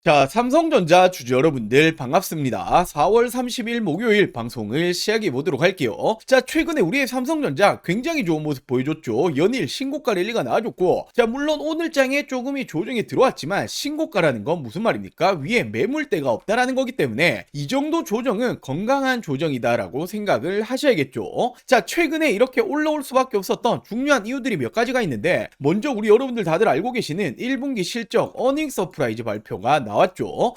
자, 삼성전자 주주 여러분들 반갑습니다. 4월 30일 목요일 방송을 시작해 보도록 할게요. 자, 최근에 우리의 삼성전자 굉장히 좋은 모습 보여줬죠. 연일 신고가 랠리가 나와줬고, 자, 물론 오늘 장에 조금이 조정이 들어왔지만 신고가라는 건 무슨 말입니까? 위에 매물대가 없다라는 거기 때문에 이 정도 조정은 건강한 조정이다라고 생각을 하셔야겠죠. 자, 최근에 이렇게 올라올 수밖에 없었던 중요한 이유들이 몇 가지가 있는데, 먼저 우리 여러분들 다들 알고 계시는 1분기 실적 어닝 서프라이즈 발표가 나왔죠.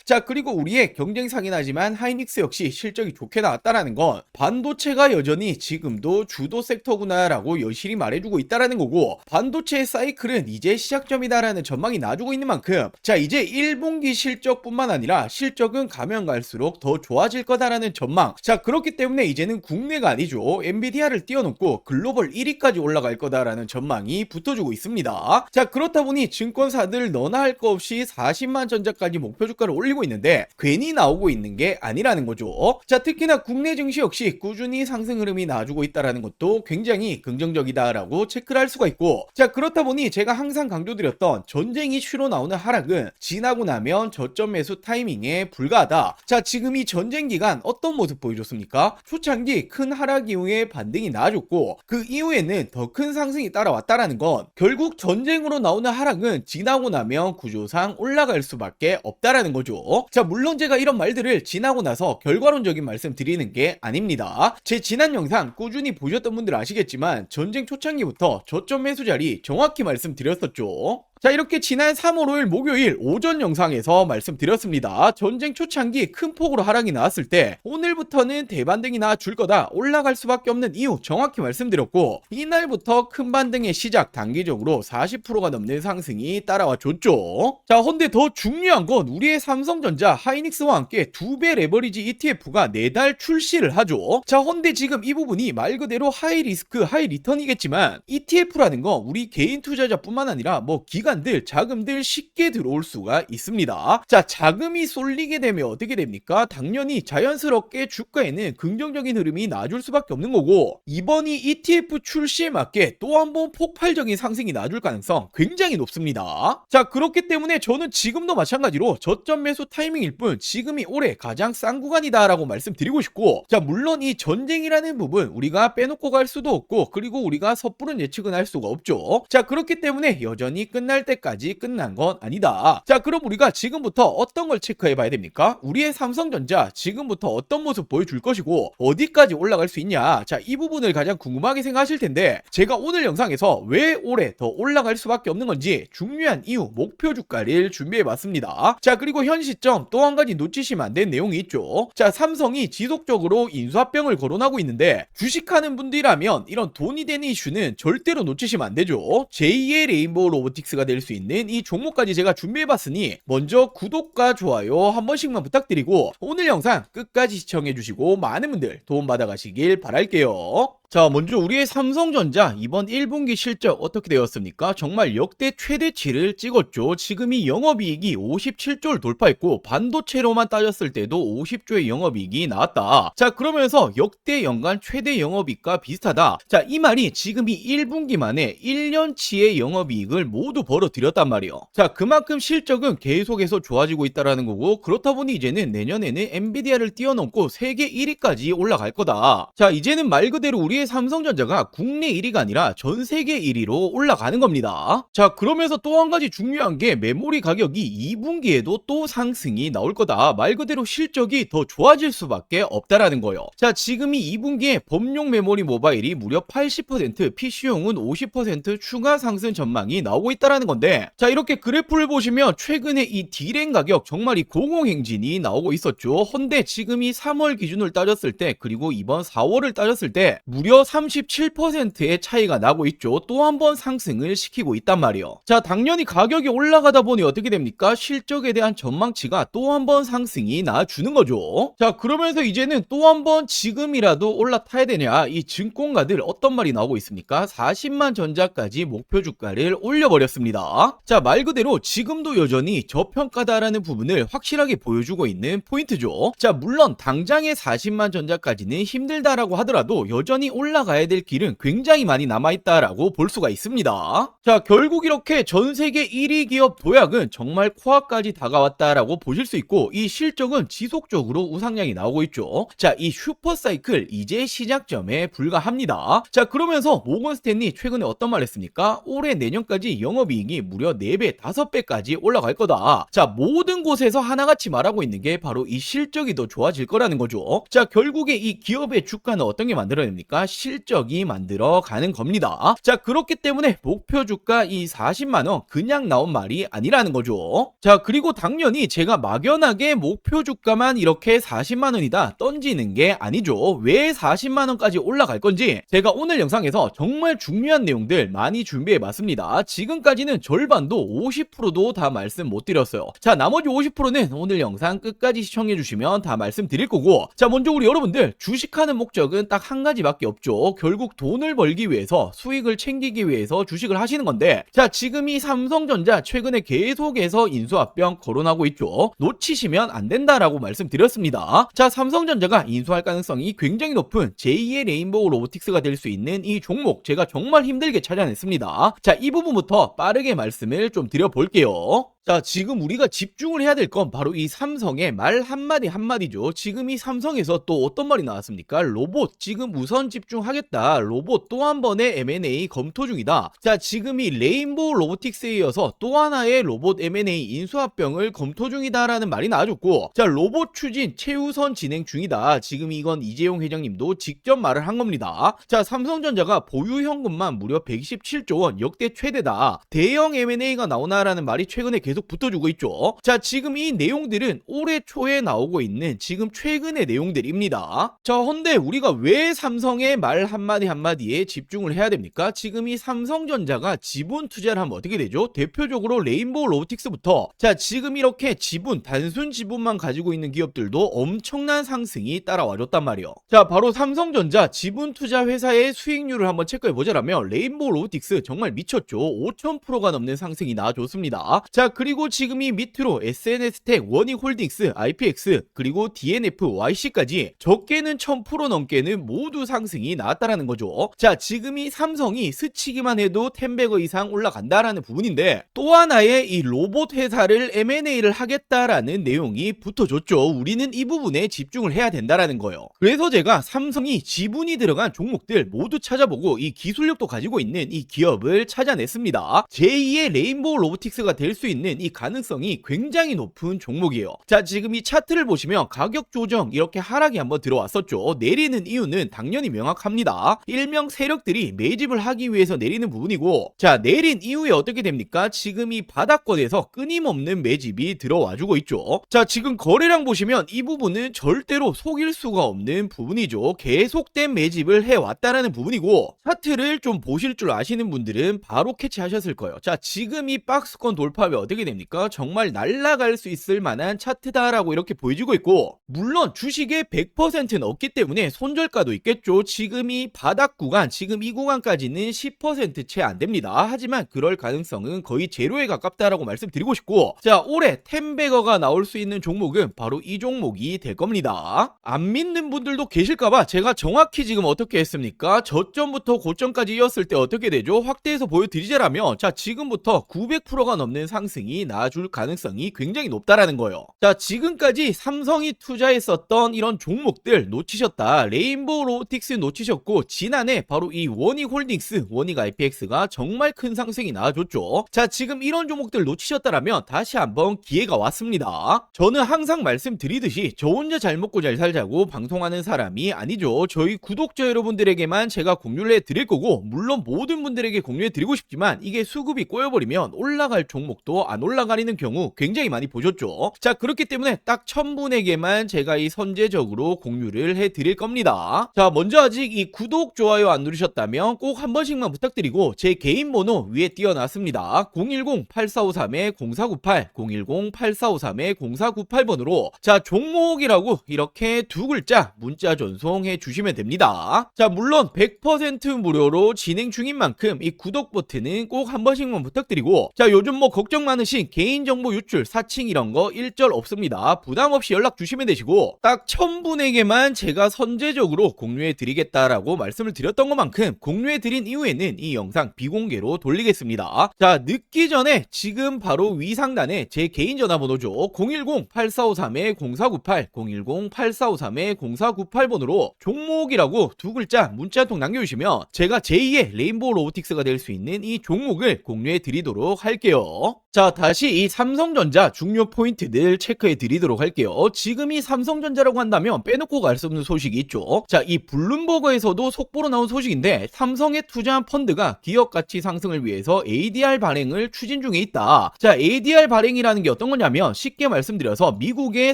자, 그리고 우리의 경쟁사긴 하지만 하이닉스 역시 실적이 좋게 나왔다라는 건 반도체가 여전히 지금도 주도 섹터구나라고 여실히 말해주고 있다라는 거고, 반도체의 사이클은 이제 시작점이다라는 전망이 나와주고 있는 만큼, 자, 이제 1분기 실적뿐만 아니라 실적은 가면 갈수록 더 좋아질 거다라는 전망. 자, 그렇기 때문에 이제는 국내가 아니죠, 엔비디아를 뛰어넘고 글로벌 1위까지 올라갈 거다라는 전망이 붙어주고 있습니다. 자, 그렇다 보니 증권사들 너나 할 거 없이 40만 전자까지 목표 주가를 올리고 있는데 괜히 나오고 있는 게 아니라는 거죠. 자, 특히나 국내 증시 역시 꾸준히 상승 흐름이 나와주고 있다는 것도 굉장히 긍정적이다라고 체크를 할 수가 있고, 자, 그렇다 보니 제가 항상 강조드렸던 전쟁 이슈로 나오는 하락은 지나고 나면 저점 매수 타이밍에 불과하다. 자, 지금 이 전쟁 기간 어떤 모습 보여줬습니까? 초창기 큰 하락 이후에 반등이 나와줬고, 그 이후에는 더 큰 상승이 따라왔다라는 건 결국 전쟁으로 나오는 하락은 지나고 나면 구조상 올라갈 수밖에 없다라는 거죠. 자, 물론 제가 이런 말들을 지나고 나서 결과론적인 말씀 드리는 게 아닙니다. 제 지난 영상 꾸준히 보셨던 분들 아시겠지만 전쟁 초창기부터 저점 매수 자리 정확히 말씀드렸었죠. 자, 이렇게 지난 3월 5일 목요일 오전 영상에서 말씀드렸습니다. 전쟁 초창기 큰 폭으로 하락이 나왔을 때 오늘부터는 대반등이 나와줄 거다, 올라갈 수밖에 없는 이유 정확히 말씀드렸고, 이날부터 큰 반등의 시작, 단기적으로 40%가 넘는 상승이 따라와 줬죠. 자, 근데 더 중요한 건 우리의 삼성전자 하이닉스와 함께 2배 레버리지 ETF가 내달 출시를 하죠. 자, 근데 지금 이 부분이 말 그대로 하이 리스크 하이 리턴이겠지만 ETF라는 건 우리 개인 투자자뿐만 아니라 뭐 기관 자금들 쉽게 들어올 수가 있습니다. 자, 자금이 쏠리게 되면 어떻게 됩니까? 당연히 자연스럽게 주가에는 긍정적인 흐름이 나줄 수밖에 없는 거고, 이번이 ETF 출시에 맞게 또 한 번 폭발적인 상승이 나줄 가능성 굉장히 높습니다. 자, 그렇기 때문에 저는 지금도 마찬가지로 저점 매수 타이밍일 뿐 지금이 올해 가장 싼 구간이다라고 말씀드리고 싶고, 자, 물론 이 전쟁이라는 부분 우리가 빼놓고 갈 수도 없고, 그리고 우리가 섣부른 예측은 할 수가 없죠. 자, 그렇기 때문에 여전히 끝날 때까지 끝난 건 아니다. 자, 그럼 우리가 지금부터 어떤 걸 체크해 봐야 됩니까? 우리의 삼성전자 지금부터 어떤 모습 보여줄 것이고 어디까지 올라갈 수 있냐. 자, 이 부분을 가장 궁금하게 생각하실 텐데, 제가 오늘 영상에서 왜 올해 더 올라갈 수밖에 없는 건지 중요한 이유, 목표 주가를 준비해 봤습니다. 자, 그리고 현 시점 또 한 가지 놓치시면 안 되는 내용이 있죠. 자, 삼성이 지속적으로 인수합병을 거론하고 있는데 주식하는 분들이라면 이런 돈이 되는 이슈는 절대로 놓치시면 안 되죠. 제2의 레인보우 로보틱스가 될 수 있는 이 종목까지 제가 준비해봤으니 먼저 구독과 좋아요 한 번씩만 부탁드리고 오늘 영상 끝까지 시청해주시고 많은 분들 도움받아 가시길 바랄게요. 자, 먼저 우리의 삼성전자 이번 1분기 실적 어떻게 되었습니까? 정말 역대 최대치를 찍었죠. 지금이 영업이익이 57조를 돌파했고 반도체로만 따졌을 때도 50조의 영업이익이 나왔다. 자, 그러면서 역대 연간 최대 영업이익과 비슷하다. 자, 이 말이 지금이 1분기 만에 1년치의 영업이익을 모두 벌어들였단 말이에요. 자, 그만큼 실적은 계속해서 좋아지고 있다라는 거고, 그렇다 보니 이제는 내년에는 엔비디아를 뛰어넘고 세계 1위까지 올라갈 거다. 자, 이제는 말 그대로 우리의 삼성전자가 국내 1위가 아니라 전 세계 1위로 올라가는 겁니다. 자, 그러면서 또 한 가지 중요한 게 메모리 가격이 2분기에도 또 상승이 나올 거다. 말 그대로 실적이 더 좋아질 수밖에 없다라는 거예요. 자, 지금이 2분기에 범용 메모리 모바일이 무려 80%, PC용은 50% 추가 상승 전망이 나오고 있다라는 건데, 자, 이렇게 그래프를 보시면 최근에 이 D램 가격 정말 이 공홍행진이 나오고 있었죠. 헌데 지금이 3월 기준을 따졌을 때, 그리고 이번 4월을 따졌을 때 무려 37%의 차이가 나고 있죠. 또 한 번 상승을 시키고 있단 말이에요. 자, 당연히 가격이 올라가다 보니 어떻게 됩니까? 실적에 대한 전망치가 또 한 번 상승이 나와주는 거죠. 자, 그러면서 이제는 또 한 번 지금이라도 올라타야 되냐, 이 증권가들 어떤 말이 나오고 있습니까? 40만 전자까지 목표 주가를 올려버렸습니다. 자, 말 그대로 지금도 여전히 저평가다라는 부분을 확실하게 보여주고 있는 포인트죠. 자, 물론 당장의 40만 전자까지는 힘들다라고 하더라도 여전히 올라가야 될 길은 굉장히 많이 남아있다라고 볼 수가 있습니다. 자, 결국 이렇게 전 세계 1위 기업 도약은 정말 코앞까지 다가왔다라고 보실 수 있고, 이 실적은 지속적으로 우상향이 나오고 있죠. 자, 이 슈퍼사이클 이제 시작점에 불과합니다. 자, 그러면서 모건 스탠리 최근에 어떤 말 했습니까? 올해 내년까지 영업이익이 무려 4배, 5배까지 올라갈 거다. 자, 모든 곳에서 하나같이 말하고 있는 게 바로 이 실적이 더 좋아질 거라는 거죠. 자, 결국에 이 기업의 주가는 어떤 게 만들어냅니까? 실적이 만들어가는 겁니다. 자, 그렇기 때문에 목표 주가 이 40만원 그냥 나온 말이 아니라는 거죠. 자, 그리고 당연히 제가 막연하게 목표 주가만 이렇게 40만원이다 던지는 게 아니죠. 왜 40만원까지 올라갈 건지 제가 오늘 영상에서 정말 중요한 내용들 많이 준비해 봤습니다. 지금까지는 절반도 50%도 다 말씀 못 드렸어요. 자, 나머지 50%는 오늘 영상 끝까지 시청해 주시면 다 말씀드릴 거고, 자, 먼저 우리 여러분들 주식하는 목적은 딱 한 가지밖에 없죠. 결국 돈을 벌기 위해서, 수익을 챙기기 위해서 주식을 하시는 건데, 자, 지금 이 삼성전자 최근에 계속해서 인수합병 거론하고 있죠. 놓치시면 안 된다라고 말씀드렸습니다. 자, 삼성전자가 인수할 가능성이 굉장히 높은 제2의 레인보우 로보틱스가 될 수 있는 이 종목, 제가 정말 힘들게 찾아냈습니다. 자, 이 부분부터 빠르게 말씀을 좀 드려볼게요. 자, 지금 우리가 집중을 해야 될 건 바로 이 삼성의 말 한마디 한마디죠. 지금 이 삼성에서 또 어떤 말이 나왔습니까? 로봇 지금 우선 집중하겠다. 로봇 또 한 번의 M&A 검토 중이다. 자, 지금 이 레인보우 로보틱스에 이어서 또 하나의 로봇 M&A 인수합병을 검토 중이다라는 말이 나와줬고, 자, 로봇 추진 최우선 진행 중이다. 지금 이건 이재용 회장님도 직접 말을 한 겁니다. 자, 삼성전자가 보유 현금만 무려 127조 원, 역대 최대다. 대형 M&A가 나오나라는 말이 최근에 계속 붙어주고 있죠. 자, 지금 이 내용들은 올해 초에 나오고 있는 지금 최근의 내용들입니다. 자, 헌데 우리가 왜 삼성의 말 한마디 한마디에 집중을 해야 됩니까? 지금 이 삼성전자가 지분 투자를 하면 어떻게 되죠? 대표적으로 레인보우 로보틱스부터, 자, 지금 이렇게 지분, 단순 지분만 가지고 있는 기업들도 엄청난 상승이 따라와줬단 말이에요. 자, 바로 삼성전자 지분 투자 회사의 수익률을 한번 체크해보자라면 레인보우 로보틱스 정말 미쳤죠. 5000%가 넘는 상승이 나와줬습니다. 자, 그리고 지금 이 밑으로 SNS텍, 원익홀딩스, IPX, 그리고 DNF, YC까지 적게는 1000% 넘게는 모두 상승이 나왔다라는 거죠. 자, 지금 이 삼성이 스치기만 해도 10배거 이상 올라간다라는 부분인데, 또 하나의 이 로봇 회사를 M&A를 하겠다라는 내용이 붙어줬죠. 우리는 이 부분에 집중을 해야 된다라는 거예요. 그래서 제가 삼성이 지분이 들어간 종목들 모두 찾아보고 이 기술력도 가지고 있는 이 기업을 찾아냈습니다. 제2의 레인보우 로보틱스가 될 수 있는 이 가능성이 굉장히 높은 종목이에요. 자, 지금 이 차트를 보시면 가격 조정 이렇게 하락이 한번 들어왔었죠. 내리는 이유는 당연히 명확합니다. 일명 세력들이 매집을 하기 위해서 내리는 부분이고, 자, 내린 이후에 어떻게 됩니까? 지금 이 바닥권에서 끊임없는 매집이 들어와주고 있죠. 자, 지금 거래량 보시면 이 부분은 절대로 속일 수가 없는 부분이죠. 계속된 매집을 해왔다라는 부분이고, 차트를 좀 보실 줄 아시는 분들은 바로 캐치하셨을 거예요. 자, 지금 이 박스권 돌파 왜 어떻게 됩니까? 정말 날아갈 수 있을 만한 차트다라고 이렇게 보여지고 있고, 물론 주식의 100%는 없기 때문에 손절가도 있겠죠. 지금 이 바닥 구간, 지금 이 구간까지는 10% 채 안 됩니다. 하지만 그럴 가능성은 거의 제로에 가깝다라고 말씀드리고 싶고, 자, 올해 10배거가 나올 수 있는 종목은 바로 이 종목이 될 겁니다. 안 믿는 분들도 계실까봐 제가 정확히 지금 어떻게 했습니까? 저점부터 고점까지 이었을 때 어떻게 되죠? 확대해서 보여드리자라면, 자, 지금부터 900%가 넘는 상승이 나와줄 가능성이 굉장히 높다라는 거예요. 자, 지금까지 삼성이 투자했었던 이런 종목들 놓치셨다. 레인보우 로보틱스 놓치셨고, 지난해 바로 이 원익홀딩스, 원익 IPX가 정말 큰 상승이 나와줬죠. 자, 지금 이런 종목들 놓치셨다라면 다시 한번 기회가 왔습니다. 저는 항상 말씀드리듯이 저 혼자 잘 먹고 잘 살자고 방송하는 사람이 아니죠. 저희 구독자 여러분들에게만 제가 공유를 해드릴 거고, 물론 모든 분들에게 공유해드리고 싶지만 이게 수급이 꼬여버리면 올라갈 종목도 안 올라가리는 경우 굉장히 많이 보셨죠. 자, 그렇기 때문에 딱 1000분에게만 제가 이 선제적으로 공유를 해드릴 겁니다. 자, 먼저 아직 이 구독, 좋아요 안 누르셨다면 꼭 한 번씩만 부탁드리고, 제 개인 번호 위에 띄워놨습니다. 010-8453-0498, 010-8453-0498번으로 자, 종목이라고 이렇게 두 글자 문자 전송해 주시면 됩니다. 자, 물론 100% 무료로 진행 중인 만큼 이 구독 버튼은 꼭 한 번씩만 부탁드리고, 자, 요즘 뭐 걱정 많으신 대신 개인정보 유출, 사칭 이런 거 일절 없습니다. 부담 없이 연락 주시면 되시고 딱 1000분에게만 제가 선제적으로 공유해 드리겠다라고 말씀을 드렸던 것만큼 공유해 드린 이후에는 이 영상 비공개로 돌리겠습니다. 자, 늦기 전에 지금 바로 위 상단에 제 개인 전화번호죠. 010-8453-0498 010-8453-0498번으로 종목이라고 두 글자 문자 한 통 남겨주시면 제가 제2의 레인보우 로보틱스가 될 수 있는 이 종목을 공유해 드리도록 할게요. 자, 다시 이 삼성전자 중요 포인트들 체크해 드리도록 할게요. 지금 이 삼성전자라고 한다면 빼놓고 갈 수 없는 소식이 있죠. 자, 이 블룸버그에서도 속보로 나온 소식인데 삼성에 투자한 펀드가 기업 가치 상승을 위해서 ADR 발행을 추진 중에 있다. 자, ADR 발행이라는 게 어떤 거냐면 쉽게 말씀드려서 미국에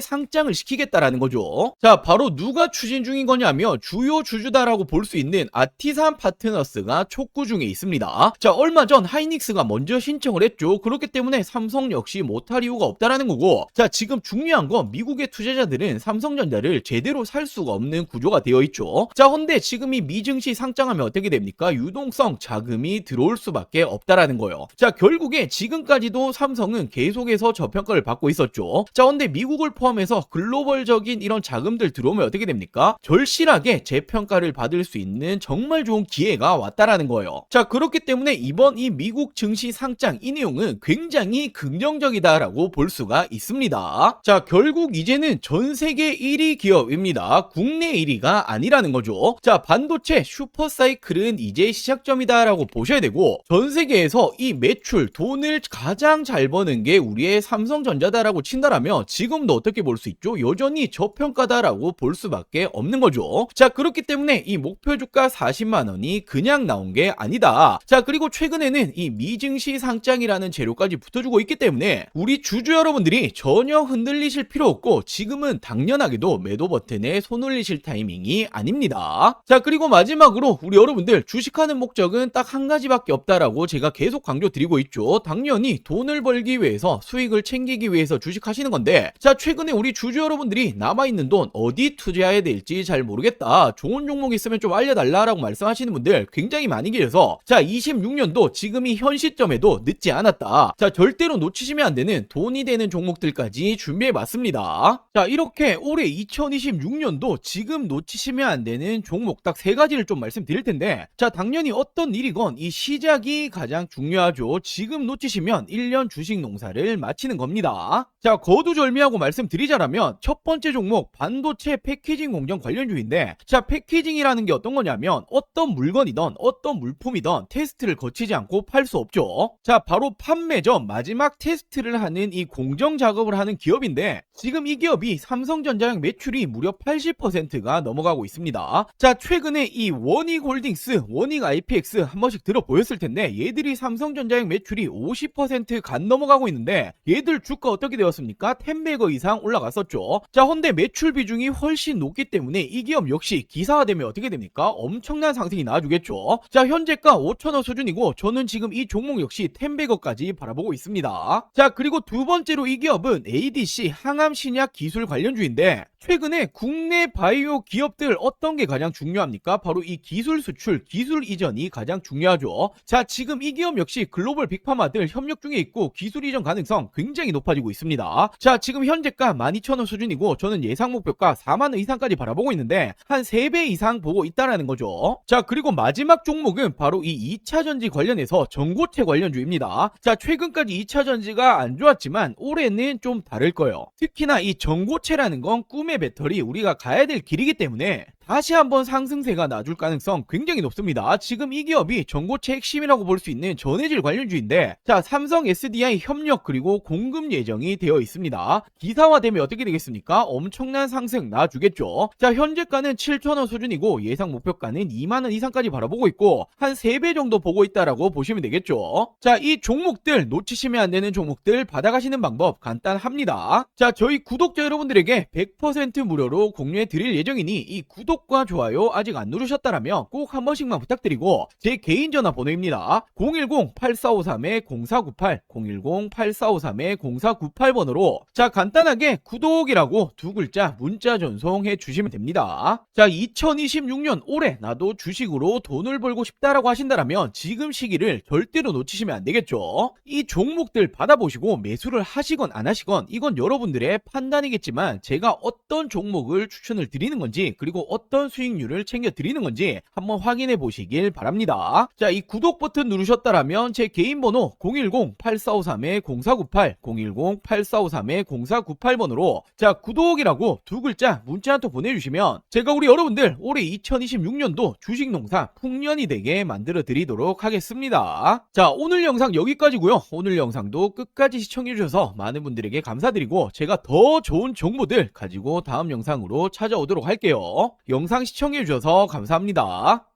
상장을 시키겠다라는 거죠. 자, 바로 누가 추진 중인 거냐면 주요 주주다라고 볼 수 있는 아티산 파트너스가 촉구 중에 있습니다. 자, 얼마 전 하이닉스가 먼저 신청을 했죠. 그렇기 때문에 삼성 역시 못할 이유가 없다라는 거고, 자, 지금 중요한 건 미국의 투자자들은 삼성전자를 제대로 살 수가 없는 구조가 되어 있죠. 자, 근데 지금 이 미증시 상장하면 어떻게 됩니까? 유동성 자금이 들어올 수밖에 없다라는 거예요. 자, 결국에 지금까지도 삼성은 계속해서 저평가를 받고 있었죠. 자, 근데 미국을 포함해서 글로벌적인 이런 자금들 들어오면 어떻게 됩니까? 절실하게 재평가를 받을 수 있는 정말 좋은 기회가 왔다라는 거예요. 자, 그렇기 때문에 이번 이 미국 증시 상장 이 내용은 굉장히 긍정적이다라고 볼 수가 있습니다. 자, 결국 이제는 전 세계 1위 기업입니다. 국내 1위가 아니라는 거죠. 자, 반도체 슈퍼사이클은 이제 시작점이다라고 보셔야 되고, 전 세계에서 이 매출 돈을 가장 잘 버는 게 우리의 삼성전자다라고 친다라면 지금도 어떻게 볼 수 있죠? 여전히 저평가다라고 볼 수밖에 없는 거죠. 자, 그렇기 때문에 이 목표 주가 40만원이 그냥 나온 게 아니다. 자, 그리고 최근에는 이 미증시 상장이라는 재료까지 붙어주고 있기 때문에 우리 주주 여러분들이 전혀 흔들리실 필요 없고 지금은 당연하게도 매도 버튼에 손 올리실 타이밍이 아닙니다. 자, 그리고 마지막으로 우리 여러분들 주식하는 목적은 딱 한 가지밖에 없다라고 제가 계속 강조드리고 있죠. 당연히 돈을 벌기 위해서, 수익을 챙기기 위해서 주식하시는 건데, 자, 최근에 우리 주주 여러분들이 남아있는 돈 어디 투자해야 될지 잘 모르겠다, 좋은 종목 있으면 좀 알려달라라고 말씀하시는 분들 굉장히 많이 계셔서, 자, 26년도 지금이 현 시점에도 늦지 않았다. 자, 절대로 놓치시면 안 되는 돈이 되는 종목들까지 준비해봤습니다. 자, 이렇게 올해 2026년도 지금 놓치시면 안 되는 종목 딱 3가지를 좀 말씀드릴 텐데, 자, 당연히 어떤 일이건 이 시작이 가장 중요하죠. 지금 놓치시면 1년 주식 농사를 마치는 겁니다. 자, 거두절미하고 말씀드리자라면 첫 번째 종목 반도체 패키징 공정 관련주인데, 자, 패키징이라는 게 어떤 거냐면 어떤 물건이든 어떤 물품이든 테스트를 거치지 않고 팔 수 없죠. 자, 바로 판매 전 마지막 테스트를 하는 이 공정 작업을 하는 기업인데, 지금 이 기업이 삼성전자의 매출이 무려 80%가 넘어가고 있습니다. 자, 최근에 이 원익홀딩스, 원익 IPX 한 번씩 들어보였을 텐데 얘들이 삼성전자의 매출이 50% 간 넘어가고 있는데 얘들 주가 어떻게 되었습니까? 10배거 이상 올라갔었죠. 자, 근데 매출 비중이 훨씬 높기 때문에 이 기업 역시 기사화되면 어떻게 됩니까? 엄청난 상승이 나와주겠죠. 자, 현재가 5,000원 수준이고 저는 지금 이 종목 역시 10배거까지 바라보고 있습니다. 자, 그리고 두 번째로 이 기업은 ADC 항암 신약 기술 관련주인데, 최근에 국내 바이오 기업들 어떤 게 가장 중요합니까? 바로 이 기술 수출, 기술 이전이 가장 중요하죠. 자, 지금 이 기업 역시 글로벌 빅파마들 협력 중에 있고 기술 이전 가능성 굉장히 높아지고 있습니다. 자, 지금 현재가 12,000원 수준이고 저는 예상 목표가 4만원 이상까지 바라보고 있는데 한 3배 이상 보고 있다라는 거죠. 자, 그리고 마지막 종목은 바로 이 2차전지 관련해서 전고체 관련주입니다. 자, 최근까지 2차전지가 안 좋았지만 올해는 좀 다를 거예요. 특히나 이 전고체라는 건 꿈의 배터리, 우리가 가야 될 길이기 때문에 다시 한번 상승세가 나줄 가능성 굉장히 높습니다. 지금 이 기업이 전고체 핵심이라고 볼 수 있는 전해질 관련주인데, 자, 삼성 SDI 협력 그리고 공급 예정이 되어 있습니다. 기사화되면 어떻게 되겠습니까? 엄청난 상승 나주겠죠. 자, 현재가는 7,000원 수준이고 예상 목표가는 2만원 이상까지 바라보고 있고 한 3배 정도 보고 있다라고 보시면 되겠죠. 자, 이 종목들 놓치시면 안 되는 종목들 받아가시는 방법 간단합니다. 자, 저희 구독자 여러분들에게 100% 무료로 공유해 드릴 예정이니 이 구독 구독과 좋아요 아직 안 누르셨다라면 꼭 한 번씩만 부탁드리고 제 개인 전화번호입니다. 010-8453-0498 010-8453-0498번으로 자 간단하게 구독이라고 두 글자 문자 전송해 주시면 됩니다. 자 2026년 올해 나도 주식으로 돈을 벌고 싶다라고 하신다라면 지금 시기를 절대로 놓치시면 안 되겠죠. 이 종목들 받아보시고 매수를 하시건 안 하시건 이건 여러분들의 판단이겠지만 제가 어떤 종목을 추천을 드리는 건지 그리고 어떤 수익률을 챙겨 드리는 건지 한번 확인해 보시길 바랍니다. 자, 이 구독 버튼 누르셨다라면 제 개인 번호 010-8453-0498 010-8453-0498번으로 자 구독이라고 두 글자 문자 한 통 보내주시면 제가 우리 여러분들 올해 2026년도 주식농사 풍년이 되게 만들어 드리도록 하겠습니다. 자 오늘 영상 여기까지고요. 오늘 영상도 끝까지 시청해 주셔서 많은 분들에게 감사드리고 제가 더 좋은 정보들 가지고 다음 영상으로 찾아오도록 할게요. 영상 시청해 주셔서 감사합니다.